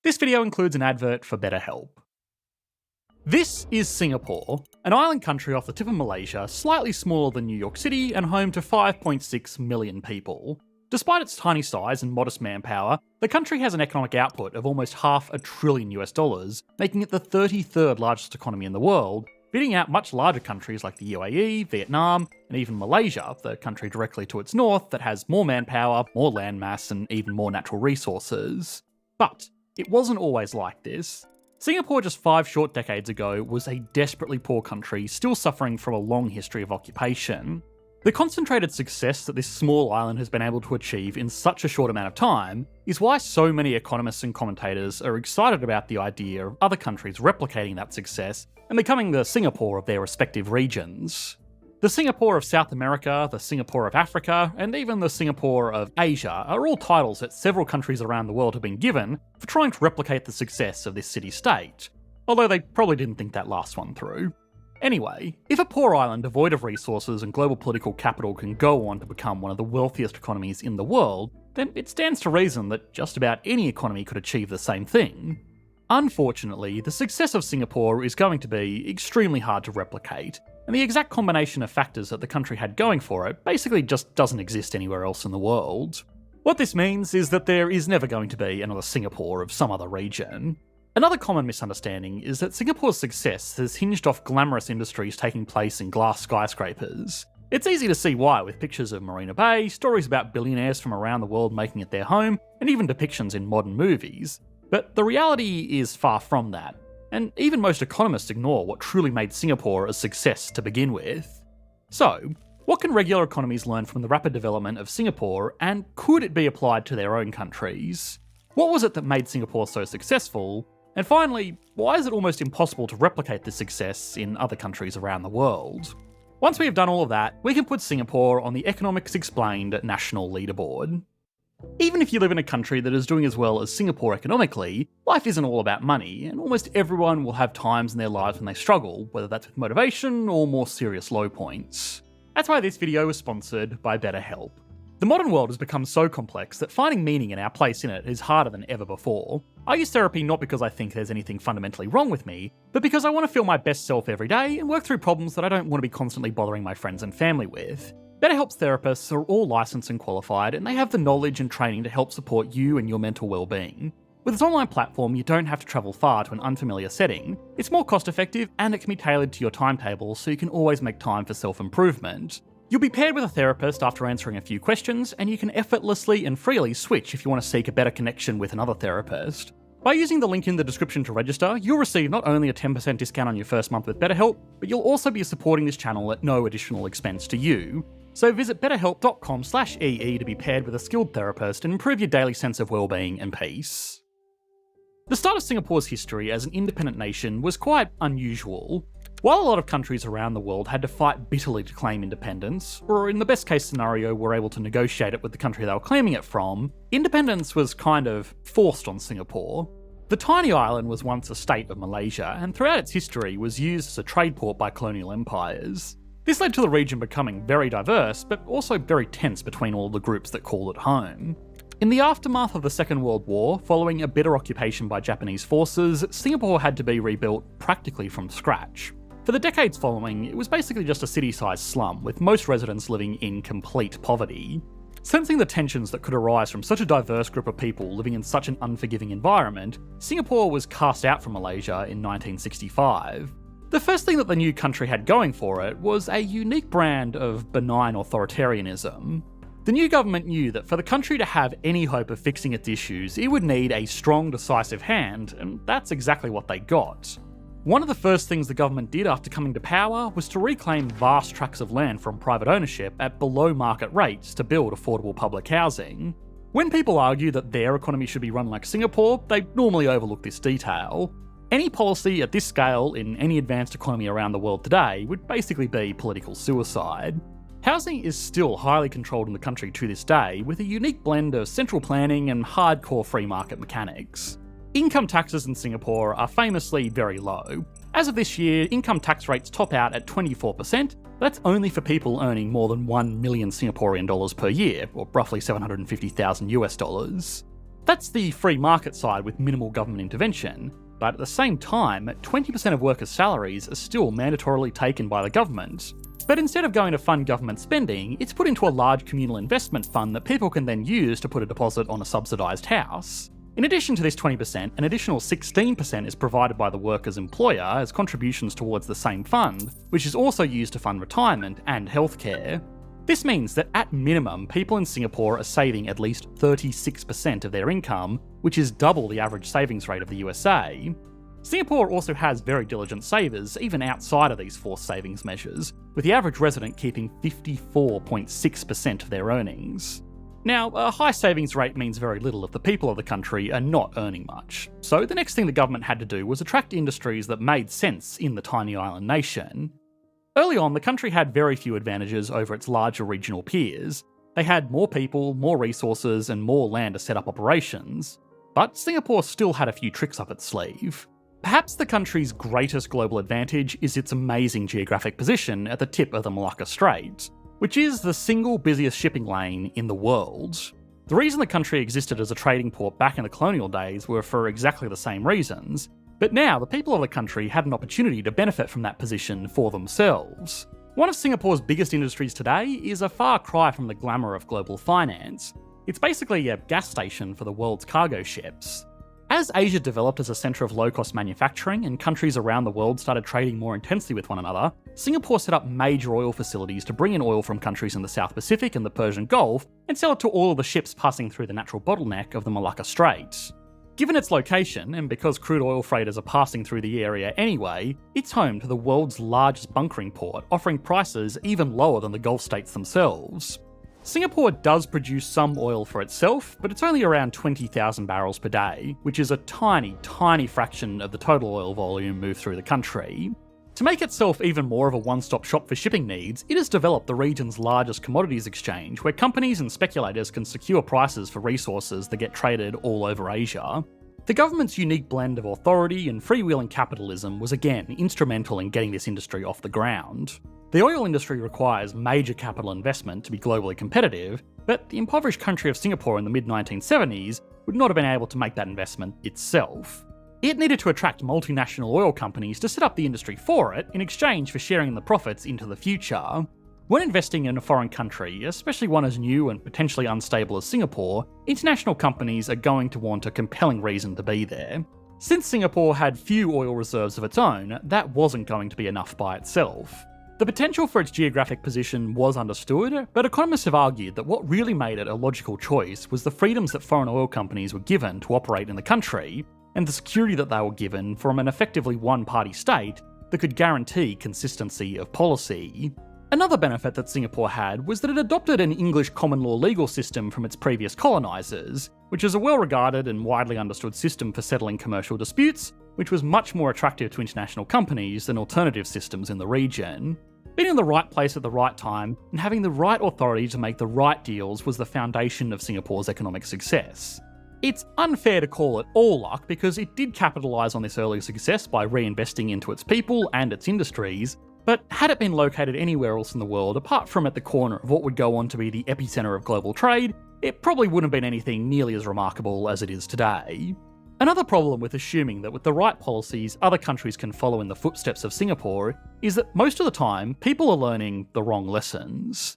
This video includes an advert for BetterHelp. This is Singapore, an island country off the tip of Malaysia, slightly smaller than New York City and home to 5.6 million people. Despite its tiny size and modest manpower, the country has an economic output of almost $500 billion, making it the 33rd largest economy in the world, beating out much larger countries like the UAE, Vietnam, and even Malaysia, the country directly to its north that has more manpower, more landmass, and even more natural resources. But it wasn't always like this. Singapore just 5 short decades ago was a desperately poor country still suffering from a long history of occupation. The concentrated success that this small island has been able to achieve in such a short amount of time is why so many economists and commentators are excited about the idea of other countries replicating that success and becoming the Singapore of their respective regions. The Singapore of South America, the Singapore of Africa, and even the Singapore of Asia are all titles that several countries around the world have been given for trying to replicate the success of this city-state, although they probably didn't think that last one through. Anyway, if a poor island devoid of resources and global political capital can go on to become one of the wealthiest economies in the world, then it stands to reason that just about any economy could achieve the same thing. Unfortunately, the success of Singapore is going to be extremely hard to replicate, and the exact combination of factors that the country had going for it basically just doesn't exist anywhere else in the world. What this means is that there is never going to be another Singapore of some other region. Another common misunderstanding is that Singapore's success has hinged off glamorous industries taking place in glass skyscrapers. It's easy to see why, with pictures of Marina Bay, stories about billionaires from around the world making it their home, and even depictions in modern movies. But the reality is far from that, and even most economists ignore what truly made Singapore a success to begin with. So, what can regular economies learn from the rapid development of Singapore, and could it be applied to their own countries? What was it that made Singapore so successful? And finally, why is it almost impossible to replicate this success in other countries around the world? Once we have done all of that, we can put Singapore on the Economics Explained national leaderboard. Even if you live in a country that is doing as well as Singapore economically, life isn't all about money, and almost everyone will have times in their lives when they struggle, whether that's with motivation or more serious low points. That's why this video is sponsored by BetterHelp. The modern world has become so complex that finding meaning in our place in it is harder than ever before. I use therapy not because I think there's anything fundamentally wrong with me, but because I want to feel my best self every day and work through problems that I don't want to be constantly bothering my friends and family with. BetterHelp's therapists are all licensed and qualified, and they have the knowledge and training to help support you and your mental well-being. With its online platform, you don't have to travel far to an unfamiliar setting. It's more cost-effective, and it can be tailored to your timetable, so you can always make time for self-improvement. You'll be paired with a therapist after answering a few questions, and you can effortlessly and freely switch if you want to seek a better connection with another therapist. By using the link in the description to register, you'll receive not only a 10% discount on your first month with BetterHelp, but you'll also be supporting this channel at no additional expense to you. So visit betterhelp.com/EE to be paired with a skilled therapist and improve your daily sense of well-being and peace. The start of Singapore's history as an independent nation was quite unusual. While a lot of countries around the world had to fight bitterly to claim independence, or in the best case scenario were able to negotiate it with the country they were claiming it from, independence was kind of forced on Singapore. The tiny island was once a state of Malaysia, and throughout its history was used as a trade port by colonial empires. This led to the region becoming very diverse, but also very tense between all the groups that called it home. In the aftermath of the Second World War, following a bitter occupation by Japanese forces, Singapore had to be rebuilt practically from scratch. For the decades following, it was basically just a city-sized slum, with most residents living in complete poverty. Sensing the tensions that could arise from such a diverse group of people living in such an unforgiving environment, Singapore was cast out from Malaysia in 1965. The first thing that the new country had going for it was a unique brand of benign authoritarianism. The new government knew that for the country to have any hope of fixing its issues, it would need a strong, decisive hand, and that's exactly what they got. One of the first things the government did after coming to power was to reclaim vast tracts of land from private ownership at below market rates to build affordable public housing. When people argue that their economy should be run like Singapore, they normally overlook this detail. Any policy at this scale in any advanced economy around the world today would basically be political suicide. Housing is still highly controlled in the country to this day, with a unique blend of central planning and hardcore free market mechanics. Income taxes in Singapore are famously very low. As of this year, income tax rates top out at 24%. That's only for people earning more than 1 million Singaporean dollars per year, or roughly $750,000 US. That's the free market side with minimal government intervention, but at the same time, 20% of workers' salaries are still mandatorily taken by the government. But instead of going to fund government spending, it's put into a large communal investment fund that people can then use to put a deposit on a subsidised house. In addition to this 20%, an additional 16% is provided by the worker's employer as contributions towards the same fund, which is also used to fund retirement and healthcare. This means that at minimum, people in Singapore are saving at least 36% of their income, which is double the average savings rate of the USA. Singapore also has very diligent savers, even outside of these forced savings measures, with the average resident keeping 54.6% of their earnings. Now, a high savings rate means very little if the people of the country are not earning much, so the next thing the government had to do was attract industries that made sense in the tiny island nation. Early on, the country had very few advantages over its larger regional peers. They had more people, more resources, and more land to set up operations. But Singapore still had a few tricks up its sleeve. Perhaps the country's greatest global advantage is its amazing geographic position at the tip of the Malacca Strait, which is the single busiest shipping lane in the world. The reason the country existed as a trading port back in the colonial days were for exactly the same reasons, but now the people of the country had an opportunity to benefit from that position for themselves. One of Singapore's biggest industries today is a far cry from the glamour of global finance. It's basically a gas station for the world's cargo ships. As Asia developed as a centre of low-cost manufacturing and countries around the world started trading more intensely with one another, Singapore set up major oil facilities to bring in oil from countries in the South Pacific and the Persian Gulf and sell it to all of the ships passing through the natural bottleneck of the Malacca Strait. Given its location, and because crude oil freighters are passing through the area anyway, it's home to the world's largest bunkering port, offering prices even lower than the Gulf states themselves. Singapore does produce some oil for itself, but it's only around 20,000 barrels per day, which is a tiny, tiny fraction of the total oil volume moved through the country. To make itself even more of a one-stop shop for shipping needs, it has developed the region's largest commodities exchange, where companies and speculators can secure prices for resources that get traded all over Asia. The government's unique blend of authority and freewheeling capitalism was again instrumental in getting this industry off the ground. The oil industry requires major capital investment to be globally competitive, but the impoverished country of Singapore in the mid-1970s would not have been able to make that investment itself. It needed to attract multinational oil companies to set up the industry for it in exchange for sharing the profits into the future. When investing in a foreign country, especially one as new and potentially unstable as Singapore, international companies are going to want a compelling reason to be there. Since Singapore had few oil reserves of its own, that wasn't going to be enough by itself. The potential for its geographic position was understood, but economists have argued that what really made it a logical choice was the freedoms that foreign oil companies were given to operate in the country, and the security that they were given from an effectively one-party state that could guarantee consistency of policy. Another benefit that Singapore had was that it adopted an English common law legal system from its previous colonisers, which is a well-regarded and widely understood system for settling commercial disputes, which was much more attractive to international companies than alternative systems in the region. Being in the right place at the right time and having the right authority to make the right deals was the foundation of Singapore's economic success. It's unfair to call it all luck because it did capitalise on this early success by reinvesting into its people and its industries, but had it been located anywhere else in the world apart from at the corner of what would go on to be the epicentre of global trade, it probably wouldn't have been anything nearly as remarkable as it is today. Another problem with assuming that with the right policies other countries can follow in the footsteps of Singapore is that most of the time people are learning the wrong lessons.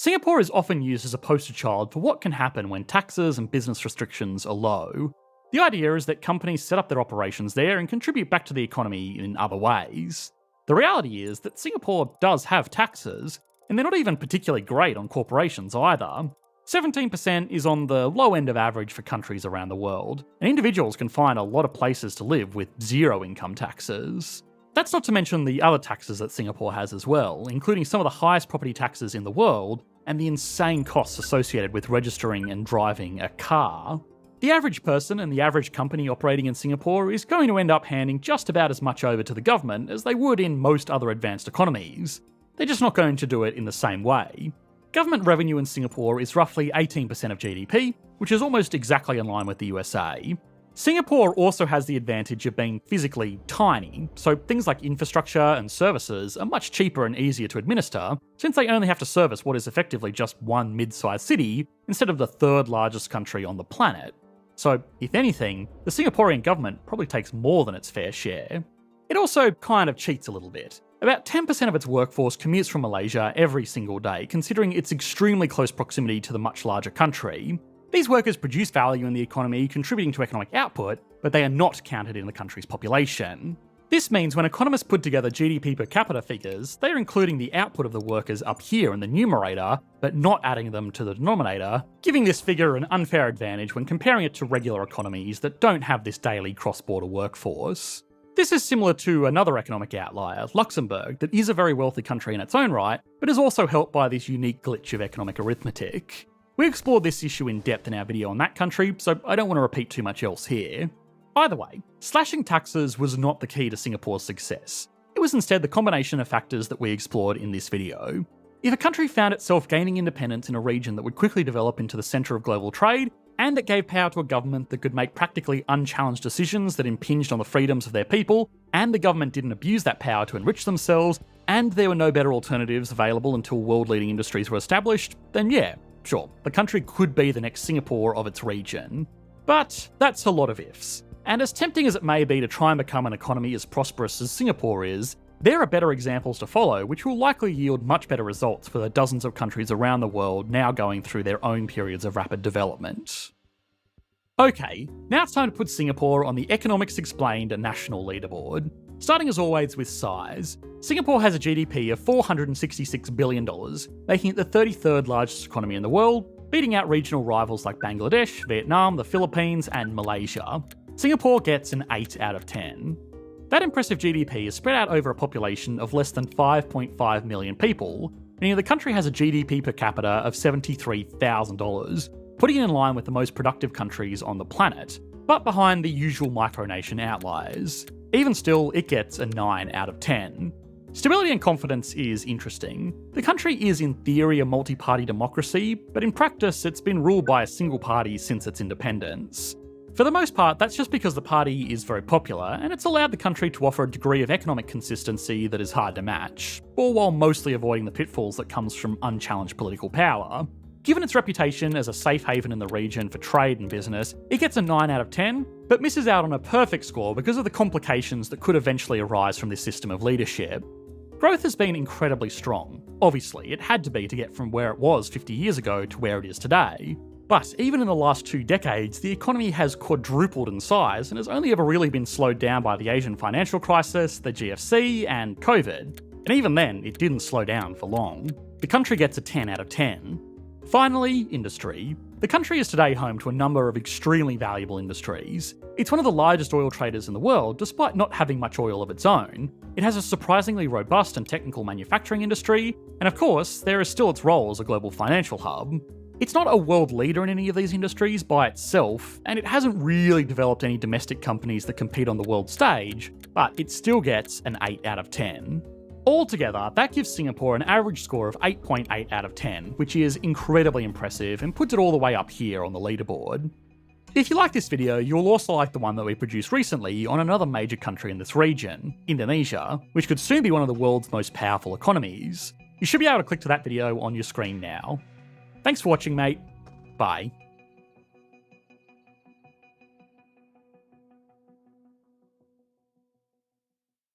Singapore is often used as a poster child for what can happen when taxes and business restrictions are low. The idea is that companies set up their operations there and contribute back to the economy in other ways. The reality is that Singapore does have taxes, and they're not even particularly great on corporations either. 17% is on the low end of average for countries around the world, and individuals can find a lot of places to live with zero income taxes. That's not to mention the other taxes that Singapore has as well, including some of the highest property taxes in the world, and the insane costs associated with registering and driving a car. The average person and the average company operating in Singapore is going to end up handing just about as much over to the government as they would in most other advanced economies. They're just not going to do it in the same way. Government revenue in Singapore is roughly 18% of GDP, which is almost exactly in line with the USA. Singapore also has the advantage of being physically tiny, so things like infrastructure and services are much cheaper and easier to administer, since they only have to service what is effectively just one mid-sized city, instead of the third largest country on the planet. So, if anything, the Singaporean government probably takes more than its fair share. It also kind of cheats a little bit. About 10% of its workforce commutes from Malaysia every single day, considering its extremely close proximity to the much larger country. These workers produce value in the economy, contributing to economic output, but they are not counted in the country's population. This means when economists put together GDP per capita figures, they are including the output of the workers up here in the numerator, but not adding them to the denominator, giving this figure an unfair advantage when comparing it to regular economies that don't have this daily cross-border workforce. This is similar to another economic outlier, Luxembourg, that is a very wealthy country in its own right, but is also helped by this unique glitch of economic arithmetic. We explored this issue in depth in our video on that country, so I don't want to repeat too much else here. Either way, slashing taxes was not the key to Singapore's success. It was instead the combination of factors that we explored in this video. If a country found itself gaining independence in a region that would quickly develop into the centre of global trade, and that gave power to a government that could make practically unchallenged decisions that impinged on the freedoms of their people, and the government didn't abuse that power to enrich themselves, and there were no better alternatives available until world-leading industries were established, then yeah, sure, the country could be the next Singapore of its region. But that's a lot of ifs. And as tempting as it may be to try and become an economy as prosperous as Singapore is, there are better examples to follow which will likely yield much better results for the dozens of countries around the world now going through their own periods of rapid development. Okay, now it's time to put Singapore on the Economics Explained national leaderboard. Starting as always with size, Singapore has a GDP of $466 billion, making it the 33rd largest economy in the world, beating out regional rivals like Bangladesh, Vietnam, the Philippines, and Malaysia. Singapore gets an 8 out of 10. That impressive GDP is spread out over a population of less than 5.5 million people, meaning the country has a GDP per capita of $73,000, putting it in line with the most productive countries on the planet, but behind the usual micronation outliers. Even still, it gets a 9 out of 10. Stability and confidence is interesting. The country is in theory a multi-party democracy, but in practice it's been ruled by a single party since its independence. For the most part, that's just because the party is very popular, and it's allowed the country to offer a degree of economic consistency that is hard to match, all while mostly avoiding the pitfalls that comes from unchallenged political power. Given its reputation as a safe haven in the region for trade and business, it gets a 9 out of 10, but misses out on a perfect score because of the complications that could eventually arise from this system of leadership. Growth has been incredibly strong. Obviously, it had to be to get from where it was 50 years ago to where it is today. But even in the last 2 decades, the economy has quadrupled in size and has only ever really been slowed down by the Asian financial crisis, the GFC, and COVID. And even then, it didn't slow down for long. The country gets a 10 out of 10. Finally, industry. The country is today home to a number of extremely valuable industries. It's one of the largest oil traders in the world, despite not having much oil of its own. It has a surprisingly robust and technical manufacturing industry, and of course, there is still its role as a global financial hub. It's not a world leader in any of these industries by itself, and it hasn't really developed any domestic companies that compete on the world stage, but it still gets an 8 out of 10. Altogether, that gives Singapore an average score of 8.8 out of 10, which is incredibly impressive and puts it all the way up here on the leaderboard. If you like this video, you'll also like the one that we produced recently on another major country in this region, Indonesia, which could soon be one of the world's most powerful economies. You should be able to click to that video on your screen now. Thanks for watching, mate. Bye.